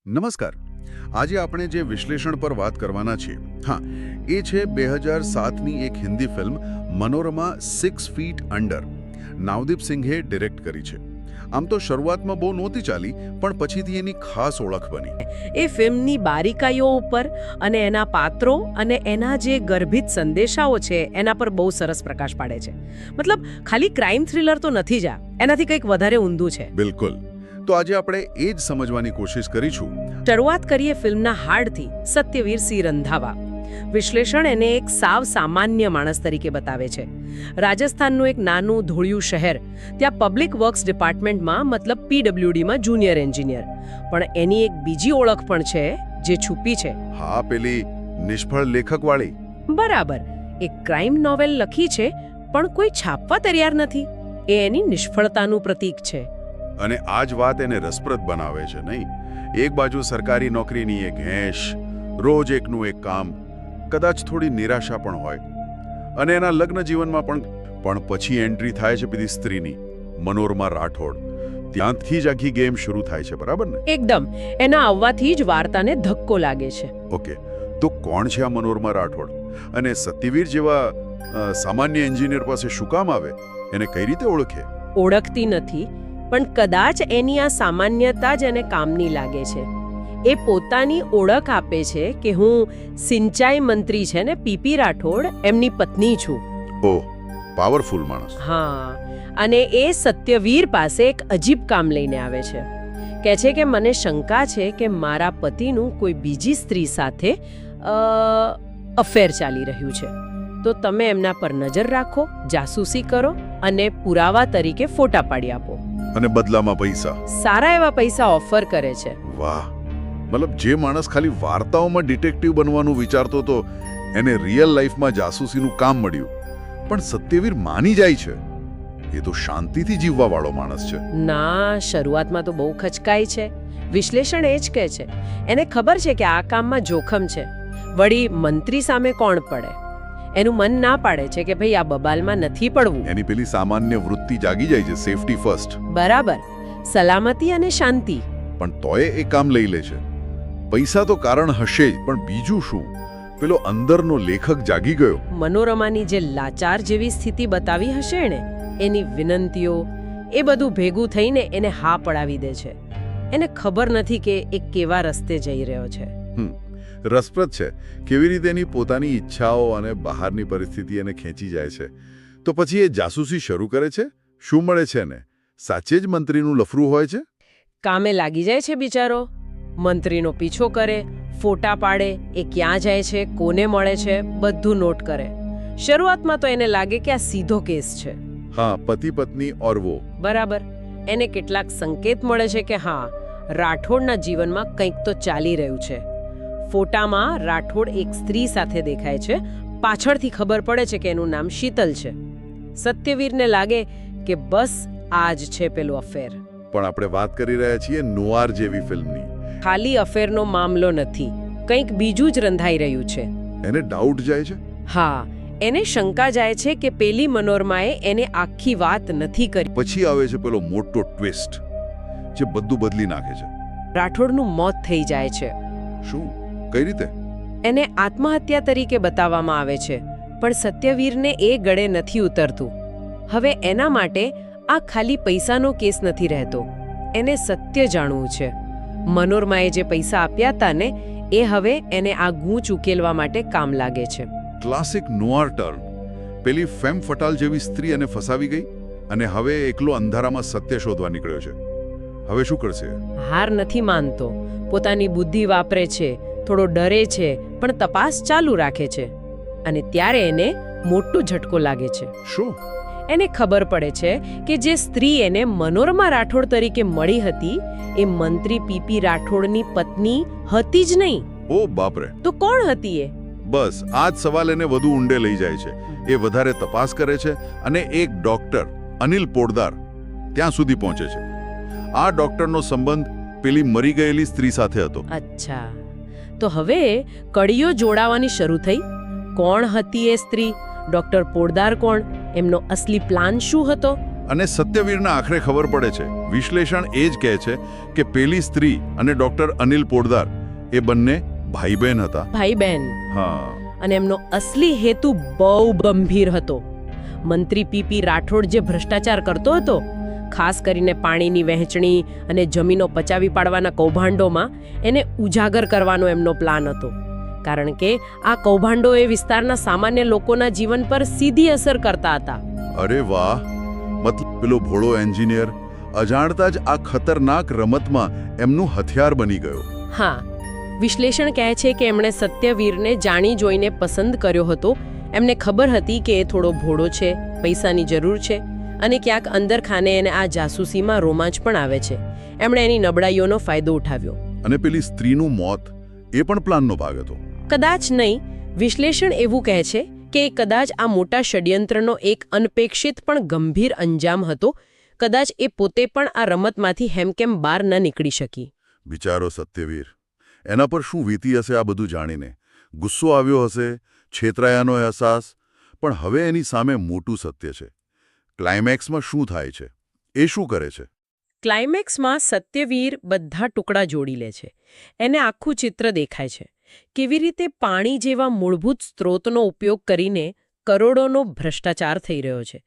નમસ્કાર. આજે આપણે જે વિશ્લેષણ પર વાત કરવાના છીએ એ છે 2007ની એક Hindi film Manorama 6 feet under. Navdeep સિંઘે ડિરેક્ટ કરી છે. આમ તો શરૂઆતમાં બહુ નહોતી ચાલી, પણ પછીથી એની ખાસ ઓળખ બની. એ ફિલ્મની બારીકાઈઓ ઉપર અને એના પાત્રો અને એના જે ગર્ભિત સંદેશાઓ છે એના પર બહુ સરસ પ્રકાશ પાડે છે. મતલબ ખાલી ક્રાઇમ થ્રિલર તો નથી જ આ, એનાથી કંઈક વધારે ઊંધું છે. બિલકુલ. તો આજે આપણે એ જ સમજવાની કોશિશ કરીશું. શરૂઆત કરીએ ફિલ્મના હાર્ડથી, સત્યવીર સિંહ રંધાવા. વિશ્લેષણ એને એક સાવ સામાન્ય માણસ તરીકે બતાવે છે. રાજસ્થાનનું એક નાનું ધોળિયું શહેર, ત્યાં પબ્લિક વર્ક્સ ડિપાર્ટમેન્ટમાં મતલબ PWDમાં જુનિયર એન્જિનિયર. પણ એની એક બીજી ઓળખ પણ છે જે છુપી છે. હા, પેલી નિષ્ફળ લેખકવાળી. બરાબર. એક ક્રાઇમ નોવેલ લખી છે પણ કોઈ છાપવા તૈયાર નથી. એ એની નિષ્ફળતાનું પ્રતીક છે. અને આ જ વાત એને રસપ્રદ બનાવે છે, નહીં? એક બાજુ સરકારી નોકરીની એક ઘેંશ, રોજ એકનું એક કામ, કદાચ થોડી નિરાશા પણ હોય, અને એના લગ્ન જીવનમાં પણ પછી એન્ટ્રી થાય છે પેલી સ્ત્રીની, મનોરમા રાઠોડ. ત્યાંથી જ આખી ગેમ શરૂ થાય છે, બરાબર ને? એકદમ. એના આવવાથી જ વાર્તાને ધક્કો લાગે છે. ઓકે, તો કોણ છે આ મનોરમા રાઠોડ? અને સત્યવીર જેવા સામાન્ય એન્જિનિયર પાસે શું કામ આવે? એને કઈ રીતે ઓળખે? ઓળખતી નથી, પણ કદાચ એની આ સામાન્યતા જ એને કામની લાગે છે. એ પોતાની ઓળખ આપે છે કે હું સિંચાઈ મંત્રી છે ને PP રાઠોડ એમની પત્ની છું. ઓહ, પાવરફુલ માણસ. હા, અને એ સત્યવીર પાસે એક અજીબ કામ લઈને આવે છે. કહે છે કે મને શંકા છે કે મારા પતિનું કોઈ બીજી સ્ત્રી સાથે અફેર ચાલી રહ્યું છે, તો તમે એમના પર નજર રાખો, જાસૂસી કરો અને પુરાવા તરીકે ફોટા પાડી આપો. અને બદલામાં પૈસા, સારા એવા પૈસા ઓફર કરે છે. વાહ! મતલબ જે માણસ ખાલી વાર્તાઓમાં ડિટેક્ટિવ બનવાનું વિચારતો હતો, એને રિયલ લાઈફમાં જાસૂસીનું કામ મળ્યું. પણ સત્યવીર માની જાય છે. એ તો શાંતિથી જીવવાવાળો માણસ છે. ના, શરૂઆતમાં તો બહુ ખચકાય છે. વિશ્લેષણ એ જ કહે છે, એને ખબર છે કે આ કામમાં જોખમ છે. વળી મંત્રી સામે કોણ પડે? એનું મન ના પાડે છે કે ભાઈ આ બબાલમાં નથી પડવું. એની પેલી સામાન્ય વૃત્તિ જાગી જાય છે, સેફટી ફર્સ્ટ. બરાબર, સલામતી અને શાંતિ. પણ તોય એ કામ લઈ લે છે. પૈસા તો કારણ હશે જ, પણ બીજું શું? પેલો અંદરનો લેખક જાગી ગયો. મનોરમાની જે લાચાર જેવી સ્થિતિ બતાવી હશે ને, એની વિનંતીઓ, એ બધું ભેગું થઈને એને હા પડાવી દે છે. એને ખબર નથી કે એ કેવા રસ્તે જઈ રહ્યો છે. રસપ્રદ છે કેવી રીતે એની પોતાની ઈચ્છાઓ અને બહારની પરિસ્થિતિ એને ખેંચી જાય છે. તો પછી એ જાસૂસી શરૂ કરે છે. શું મળે છે એને? સાચે જ મંત્રીનું લફરું હોય છે? કામે લાગી જાય છે બિચારો. મંત્રીનો પીછો કરે, ફોટા પાડે, એ ક્યાં જાય છે, કોને મળે છે, બધું નોટ કરે. શરૂઆતમાં તો એને લાગે કે આ સીધો કેસ છે. હા, પતિ પત્ની ઓર વો. બરાબર. એને કેટલાક સંકેત મળે છે કે હા, રાઠોડના જીવનમાં કંઈક તો ચાલી રહ્યું છે. ફોટામાં રાઠોડ એક સ્ત્રી સાથે દેખાય છે. પાછળથી ખબર પડે છે કે એનું નામ શીતલ છે. સત્યવીરને લાગે કે બસ આ જ છે પેલું અફેર. પણ આપણે વાત કરી રહ્યા છીએ નોઆર જેવી ફિલ્મની. ખાલી અફેરનો મામલો નથી, કંઈક બીજું જ રંધાઈ રહ્યું છે. એને ડાઉટ જાય છે. હા, એને શંકા જાય છે કે પેલી મનોરમાએ એને આખી વાત નથી કરી. પછી આવે છે પેલો મોટો ટ્વિસ્ટ જે બધું બદલી નાખે છે. રાઠોડનું મોત થઈ જાય છે. શું? કઈ રીતે? એને આત્મહત્યા તરીકે બતાવવામાં આવે છે, પણ સત્યવીરને એ ગળે નથી ઉતરતું. હવે એના માટે આ ખાલી પૈસાનો કેસ નથી રહેતો, એને સત્ય જાણવું છે. મનોરમાએ જે પૈસા આપ્યા હતા ને, એ હવે એને આ ગૂંચ ઉકેલવા માટે કામ લાગે છે. Classic noir turn. પેલી ફેમ ફટાલ જેવી સ્ત્રી એને ફસાવી ગઈ, અને હવે એકલો અંધારામાં સત્ય શોધવા નીકળ્યો છે. હવે શું કરશે? હાર નથી માનતો, પોતાની બુદ્ધિ વાપરે છે, થોડો ડરે છે, પણ તપાસ ચાલુ રાખે છે. અને ત્યારે એને મોટો ઝટકો લાગે છે. શું? એને ખબર પડે છે કે જે સ્ત્રી એને મનોરમા રાઠોડ તરીકે મળી હતી, એ મંત્રી PP રાઠોડની પત્ની હતી જ નહીં. ઓ બાપરે! તો કોણ હતી એ? બસ આ જ સવાલ એને વધુ ઊંડે લઈ જાય છે. એ વધારે તપાસ કરે છે અને એક ડોક્ટર અનિલ પોડદાર ત્યાં સુધી પહોંચે છે. આ ડોક્ટરનો સંબંધ પેલી મરી ગયેલી સ્ત્રી સાથે હતો. અચ્છા, તો હવે કડીઓ જોડાવાની શરૂ થઈ. કોણ હતી એ સ્ત્રી? ડોક્ટર પોડદાર કોણ? એમનો અસલી પ્લાન શું હતો? અને સત્યવીરને આખરે ખબર પડે છે. વિશ્લેષણ એ જ કહે છે કે પેલી સ્ત્રી અને ડોક્ટર અનિલ પોડદાર એ બંને ભાઈ બહેન હતા. ભાઈ બહેન. હા. અને એમનો અસલી હેતુ બહુ ગંભીર હતો. મંત્રી પીપી રાઠોડ જે ભ્રષ્ટાચાર કરતો હતો, ખાસ કરીને પાણીની વહેંચણી અને જમીનો પચાવી પાડવાના કૌભાંડોમાં, એને ઉજાગર કરવાનો એમનો પ્લાન હતો. કારણ કે આ કૌભાંડો એ વિસ્તારના સામાન્ય લોકોના જીવન પર સીધી અસર કરતા હતા. અરે વાહ! મતલબ પેલો ભોળો એન્જિનિયર અજાણતા જ આ ખતરનાક રમતમાં એમનું હથિયાર બની ગયો. હા, વિશ્લેષણ કહે છે કે એમણે સત્યવીરને જાણી જોઈને પસંદ કર્યો હતો. એમને ખબર હતી કે એ થોડો ભોળો છે, પૈસાની જરૂર છે અને ક્યાંક અંદર ખાને એને આ જાસૂસીમાં રોમાંચ પણ આવે છે. એમણે એની નબળાઈઓનો ફાયદો ઉઠાવ્યો. અને પેલી સ્ત્રીનું મોત એ પણ પ્લાનનો ભાગ હતો. કદાચ નહીં. વિશ્લેષણ એવું કહે છે કે કદાચ આ મોટા ષડયંત્રનો એક અનપેક્ષિત પણ ગંભીર અંજામ હતો. કદાચ એ પોતે પણ આ રમતમાંથી હેમકેમ બહાર ન નીકળી શકી. બિચારો સત્યવીર, એના પર શું વીતી હશે આ બધું જાણીને? ગુસ્સો આવ્યો હશે, છેતરાયાનો અહેસાસ. પણ હવે એની સામે મોટું સત્ય છે. ક્લાઇમેક્સમાં શું થાય છે? એ શું કરે છે? ક્લાઇમેક્સમાં સત્યવીર બધા ટુકડા જોડી લે છે. એને આખું ચિત્ર દેખાય છે. કેવી રીતે પાણી જેવા મૂળભૂત સ્ત્રોતનો ઉપયોગ કરીને કરોડોનો ભ્રષ્ટાચાર થઈ રહ્યો છે.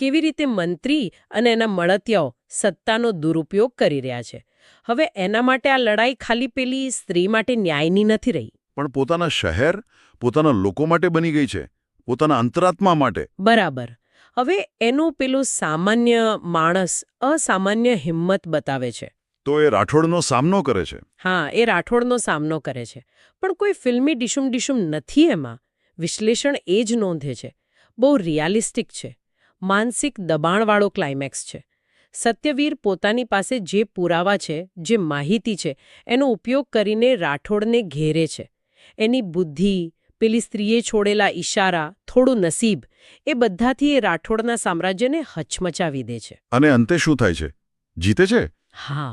કેવી રીતે મંત્રી અને એના મળતિયાઓ સત્તાનો દુરુપયોગ કરી રહ્યા છે. હવે એના માટે આ લડાઈ ખાલી પેલી સ્ત્રી માટે ન્યાયની નથી રહી, પણ પોતાના શહેર, પોતાના લોકો માટે બની ગઈ છે. પોતાના અંતરાત્મા માટે. બરાબર. હવે એનું પેલું સામાન્ય માણસ અસામાન્ય હિંમત બતાવે છે. તો એ રાઠોડનો સામનો કરે છે. હા, એ રાઠોડનો સામનો કરે છે. પણ કોઈ ફિલ્મી ડીશુમ નથી એમાં. વિશ્લેષણ એ જ નોંધે છે. બહુ રિયાલિસ્ટિક છે. માનસિક દબાણવાળો ક્લાઇમેક્સ છે. સત્યવીર પોતાની પાસે જે પુરાવા છે, જે માહિતી છે, એનો ઉપયોગ કરીને રાઠોડને ઘેરે છે. એની બુદ્ધિ, પેલી સ્ત્રીએ છોડેલા ઈશારા, થોડું નસીબ, એ બધાથી એ રાઠોડના સામ્રાજ્યને હચમચાવી દે છે. અને અંતે શું થાય છે? જીતે છે? હા,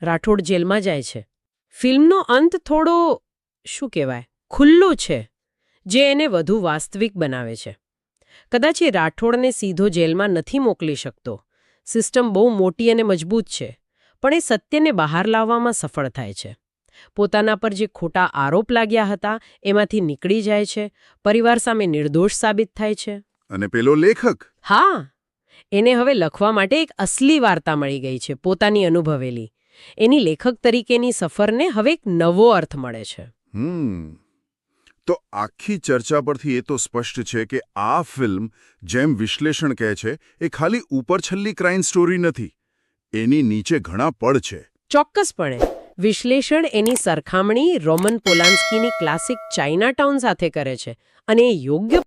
રાઠોડ જેલમાં જાય છે. ફિલ્મનો અંત થોડો શું કહેવાય, ખુલ્લું છે, જે એને વધુ વાસ્તવિક બનાવે છે. કદાચ એ રાઠોડને સીધો જેલમાં નથી મોકલી શકતો. સિસ્ટમ બહુ મોટી અને મજબૂત છે. પણ એ સત્યને બહાર લાવવામાં સફળ થાય છે. પોતાના પર જે ખોટા આરોપ લાગ્યા હતા એમાંથી નીકળી જાય છે. પરિવાર સામે નિર્દોષ સાબિત થાય છે. અને પેલો લેખક? હા, એને હવે લખવા માટે એક અસલી વાર્તા મળી ગઈ છે, પોતાની અનુભવેલી. એની લેખક તરીકેની સફરને હવે એક નવો અર્થ મળે છે. તો આખી ચર્ચા પરથી એ તો સ્પષ્ટ છે કે આ ફિલ્મ, જેમ વિશ્લેષણ કહે છે, એ ખાલી ઉપરછલ્લી ક્રાઇમ સ્ટોરી નથી. એની નીચે ઘણા પડ છે. ચોક્કસપણે. વિશ્લેષણ એની સરખામણી રોમન પોલાન્સ્કીની ક્લાસિક ચાઇનાટાઉન સાથે કરે છે. અને એ યોગ્ય